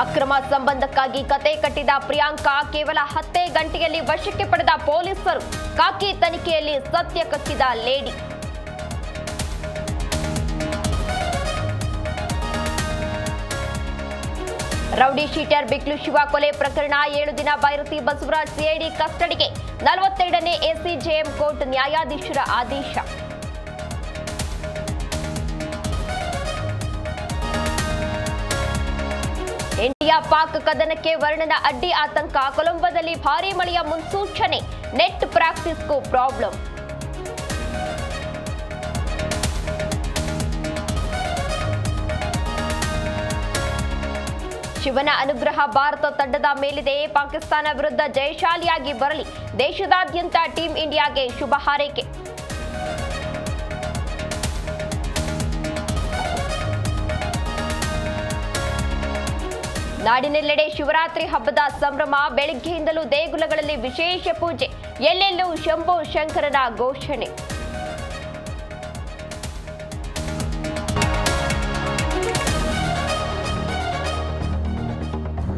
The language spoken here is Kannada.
ಅಕ್ರಮ ಸಂಬಂಧಕ್ಕಾಗಿ ಕತೆ ಕಟ್ಟಿದ ಪ್ರಿಯಾಂಕಾ ಕೇವಲ 10 ಗಂಟೆಯಲ್ಲಿ ವಶಕ್ಕೆ ಪಡೆದ ಪೊಲೀಸರು. ಖಾಕಿ ತನಿಖೆಯಲ್ಲಿ ಸತ್ಯ ಕಕ್ಕಿದ ಲೇಡಿ. ರೌಡಿ ಶೀಟರ್ ಬಿಕ್ಲು ಶಿವ ಕೊಲೆ ಪ್ರಕರಣ 7 ದಿನ ಭೈರತಿ ಬಸವರಾಜ್ ಸಿಐಡಿ ಕಸ್ಟಡಿಗೆ. 42ನೇ ಎಸಿಜೆಎಂ ಕೋರ್ಟ್ ನ್ಯಾಯಾಧೀಶರ ಆದೇಶ. ಇಂಡಿಯಾ ಪಾಕ್ ಕದನಕ್ಕೆ ವರ್ಣನ ಅಡ್ಡಿ ಆತಂಕ. ಕೊಲಂಬೋದಲ್ಲಿ ಭಾರೀ ಮಳೆಯ ಮುನ್ಸೂಚನೆ. ನೆಟ್ ಪ್ರಾಕ್ಟೀಸ್ಗೂ ಪ್ರಾಬ್ಲಮ್. ಶಿವನ ಅನುಗ್ರಹ ಭಾರತ ತಂಡದ ಮೇಲಿದೆ. ಪಾಕಿಸ್ತಾನ ವಿರುದ್ಧ ಜಯಶಾಲಿಯಾಗಿ ಬರಲಿ. ದೇಶದಾದ್ಯಂತ ಟೀಂ ಇಂಡಿಯಾಗೆ ಶುಭ ಹಾರೈಕೆ. ನಾಡಿನೆಲ್ಲೆಡೆ ಶಿವರಾತ್ರಿ ಹಬ್ಬದ ಸಂಭ್ರಮ. ಬೆಳಗ್ಗೆಯಿಂದಲೂ ದೇಗುಲಗಳಲ್ಲಿ ವಿಶೇಷ ಪೂಜೆ. ಎಲ್ಲೆಲ್ಲೂ ಶಂಭೋ ಶಂಕರನ ಘೋಷಣೆ.